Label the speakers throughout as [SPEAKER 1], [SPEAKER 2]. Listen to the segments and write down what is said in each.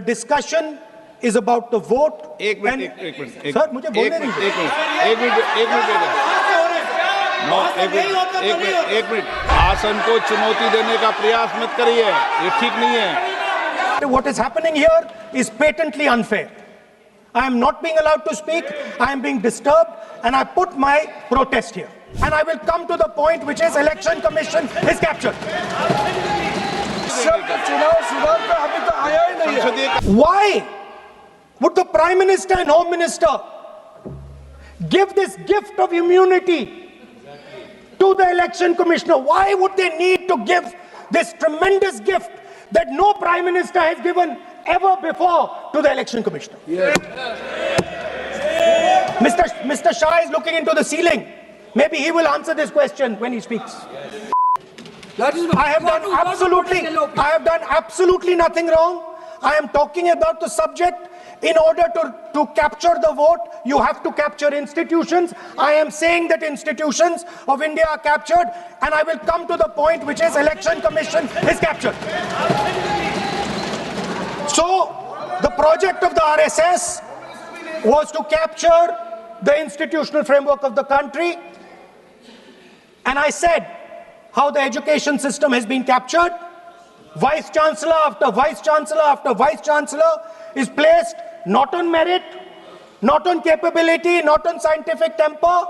[SPEAKER 1] discussion is about the vote.
[SPEAKER 2] एक minute
[SPEAKER 1] sir मुझे बोलने दीजिए।
[SPEAKER 2] एक मिनट आसन को चुनौती देने का प्रयास मत करिए, ये ठीक नहीं है।
[SPEAKER 1] What is happening here is patently unfair. I am not being allowed to speak, I am being disturbed, and I put my protest here. And I will come to the point which is Election Commission is captured. Why would the Prime Minister and Home Minister give this gift of immunity to the Election Commissioner? Why would they need to give this tremendous gift that no Prime Minister has given ever before to the Election Commissioner? Yes. Mr. Shah is looking into the ceiling. Maybe he will answer this question when he speaks. I have done absolutely nothing wrong. I am talking about the subject. In order to capture the vote, you have to capture institutions. I am saying that institutions of India are captured, and I will come to the point which is Election Commission is captured. So, the project of the RSS was to capture the institutional framework of the country, and I said how the education system has been captured. Vice Chancellor after Vice Chancellor after Vice Chancellor is placed not on merit, not on capability, not on scientific temper,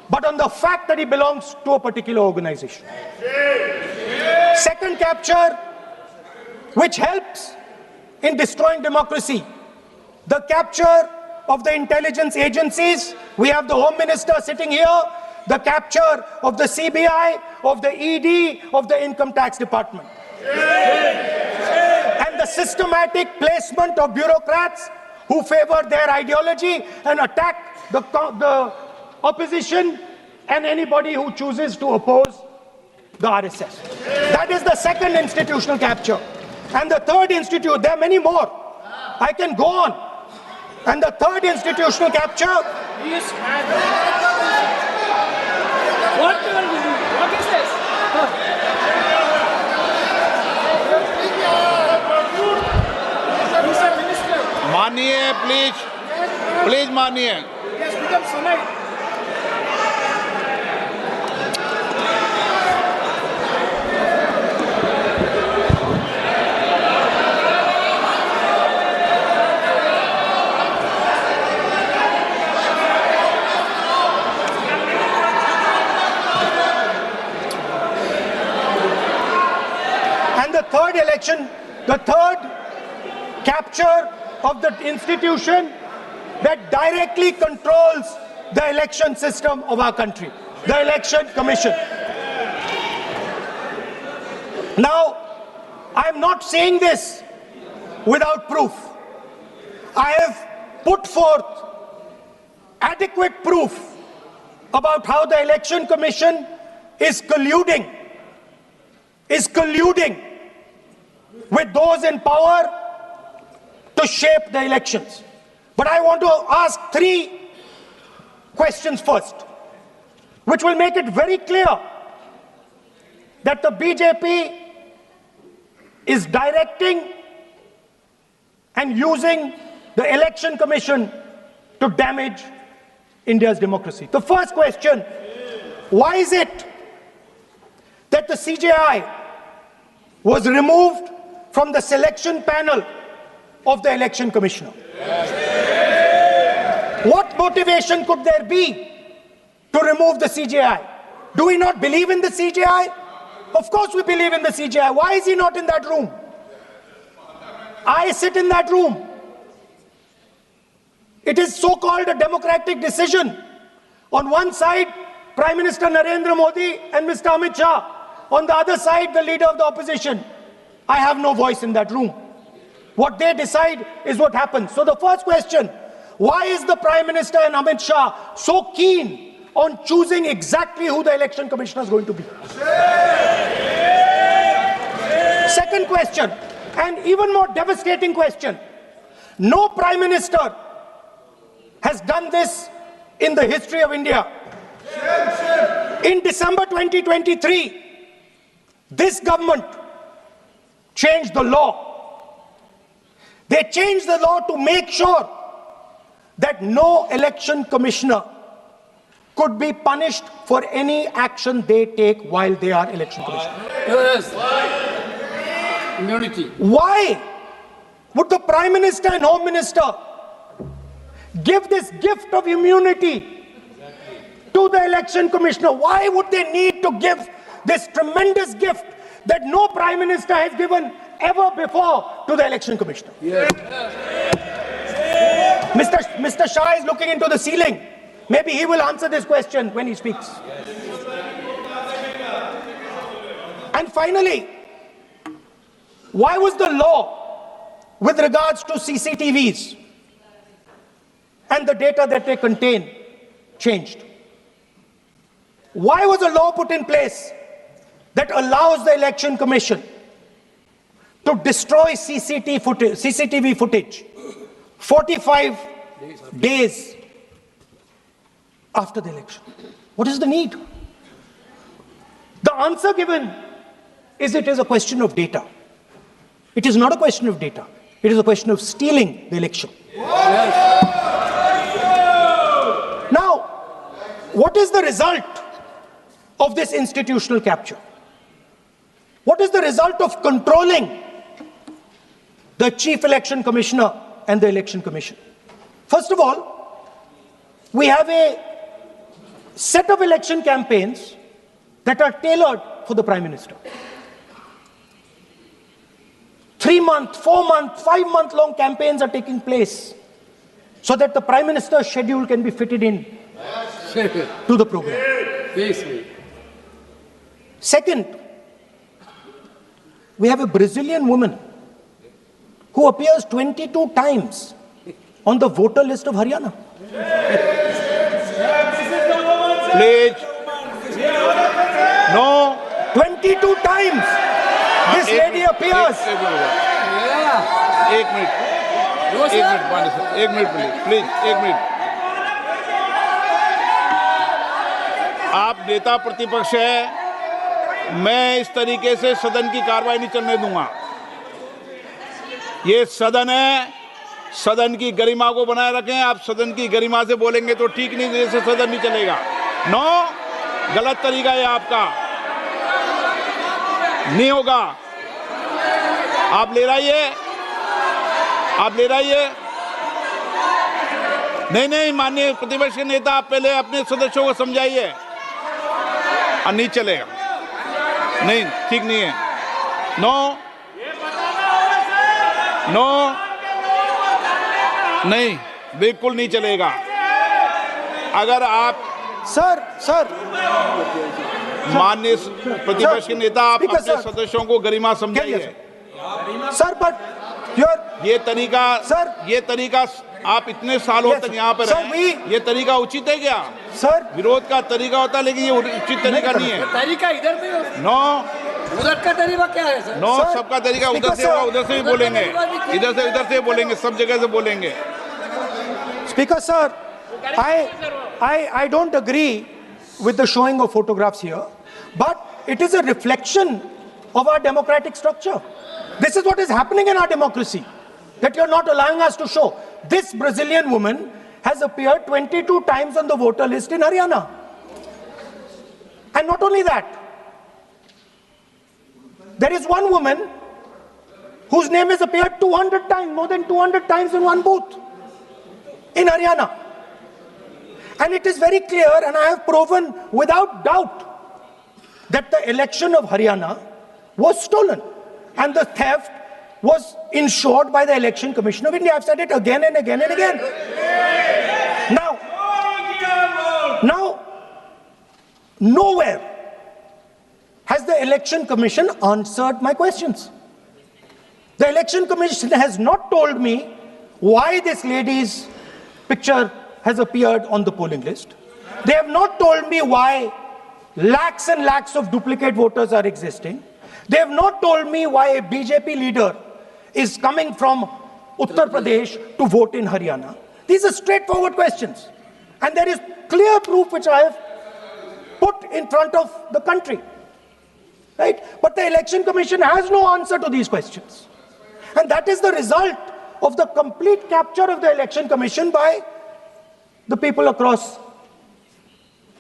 [SPEAKER 1] but on the fact that he belongs to a particular organization. Second capture, which helps in destroying democracy, the capture of the intelligence agencies. We have the Home Minister sitting here, the capture of the CBI, of the ED, of the Income Tax Department. And the systematic placement of bureaucrats who favor their ideology and attack the opposition and anybody who chooses to oppose the RSS. That is the second institutional capture. And the third there are many more. I can go on. And the third institutional capture. What is this?
[SPEAKER 2] मानिए please मानिए।
[SPEAKER 1] And the third capture of the institution that directly controls the election system of our country, the Election Commission. Now, I'm not saying this without proof. I have put forth adequate proof about how the Election Commission is colluding with those in power to shape the elections. But I want to ask three questions first, which will make it very clear that the BJP is directing and using the Election Commission to damage India's democracy. The first question, why is it that the CJI was removed from the selection panel of the Election Commissioner? What motivation could there be to remove the CJI? Do we not believe in the CJI? Of course we believe in the CJI. Why is he not in that room? I sit in that room. It is so-called a democratic decision. On one side, Prime Minister Narendra Modi and Mr. Amit Shah. On the other side, the leader of the opposition. I have no voice in that room. What they decide is what happens. So the first question, why is the Prime Minister and Amit Shah so keen on choosing exactly who the Election Commissioner is going to be? Second question, and even more devastating question, no Prime Minister has done this in the history of India. In December 2023, this government changed the law. They changed the law to make sure that no election commissioner could be punished for any action they take while they are election commissioner.
[SPEAKER 3] Yes. Immunity.
[SPEAKER 1] Why would the Prime Minister and Home Minister give this gift of immunity to the election commissioner? Why would they need to give this tremendous gift that no Prime Minister has given ever before to the election commissioner?
[SPEAKER 3] Yes.
[SPEAKER 1] Mr. Shah is looking into the ceiling. Maybe he will answer this question when he speaks. And finally, why was the law with regards to CCTVs and the data that they contain changed? Why was a law put in place that allows the Election Commission to destroy CCTV footage 45 days after the election? What is the need? The answer given is it is a question of data. It is not a question of data. It is a question of stealing the election. Now, what is the result of this institutional capture? What is the result of controlling the Chief Election Commissioner and the Election Commission? First of all, we have a set of election campaigns that are tailored for the Prime Minister. 3-month, 4-month, 5-month long campaigns are taking place so that the Prime Minister's schedule can be fitted in to the program. Second, we have a Brazilian woman who appears 22 times on the voter list of Haryana.
[SPEAKER 2] Please. No.
[SPEAKER 1] 22 times this lady appears.
[SPEAKER 2] एक minute please एक minute. आप नेता प्रतिपक्ष है, मैं इस तरीके से सदन की कार्रवाई नहीं चलने दूंगा. ये सदन है, सदन की गरिमा को बनाए रखें. आप सदन की गरिमा से बोलेंगे तो ठीक नहीं, जैसे सदन नहीं चलेगा. नो, गलत तरीका है आपका, नहीं होगा. आप ले रहिए, आप ले रहिए. नहीं, माननीय प्रतिपक्ष के नेता, आप पहले अपने सदस्यों को समझाइए. नहीं चलेगा, नहीं, ठीक नहीं है. नो, नहीं, बिल्कुल नहीं चलेगा. अगर आप
[SPEAKER 1] सर
[SPEAKER 2] माननीय प्रतिपक्ष के नेता, आप अपने सदस्यों को गरिमा समझाइए.
[SPEAKER 1] सर, बट
[SPEAKER 2] ये तरीका आप इतने सालों तक यहाँ पर हैं, ये तरीका उचित है क्या?
[SPEAKER 1] सर,
[SPEAKER 2] विरोध का तरीका होता है, लेकिन ये उचित तरीका नहीं है.
[SPEAKER 3] तरीका इधर भी हो.
[SPEAKER 2] नो,
[SPEAKER 3] उधर का तरीका क्या है सर?
[SPEAKER 2] नो, सबका तरीका उधर से होगा, उधर से भी बोलेंगे, इधर से बोलेंगे, सब जगह से बोलेंगे.
[SPEAKER 1] Speaker sir, I don't agree with the showing of photographs here, but it is a reflection of our democratic structure. This is what is happening in our democracy, that you're not allowing us to show. This Brazilian woman has appeared 22 times on the voter list in Haryana. And not only that, there is one woman whose name has appeared 200 times, more than 200 times in one booth in Haryana. And it is very clear, and I have proven without doubt, that the election of Haryana was stolen and the theft was ensured by the Election Commission of India. I've said it again and again and again. Now, nowhere has the Election Commission answered my questions. The Election Commission has not told me why this lady's picture has appeared on the polling list. They have not told me why lakhs and lakhs of duplicate voters are existing. They have not told me why a BJP leader is coming from Uttar Pradesh to vote in Haryana. These are straightforward questions. And there is clear proof which I have put in front of the country. Right? But the Election Commission has no answer to these questions. And that is the result of the complete capture of the Election Commission by the people across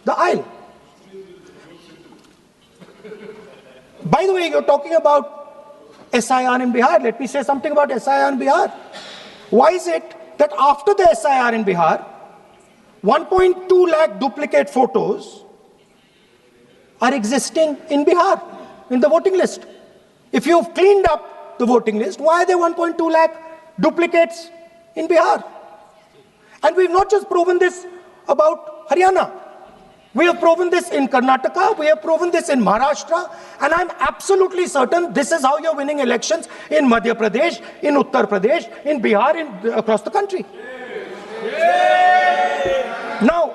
[SPEAKER 1] the aisle. By the way, you're talking about SIR in Bihar. Let me say something about SIR in Bihar. Why is it that after the SIR in Bihar, 1.2 lakh duplicate photos are existing in Bihar, in the voting list? If you've cleaned up the voting list, why are there 1.2 lakh duplicates in Bihar? And we've not just proven this about Haryana. We have proven this in Karnataka, we have proven this in Maharashtra, and I'm absolutely certain this is how you're winning elections in Madhya Pradesh, in Uttar Pradesh, in Bihar, across the country. Now,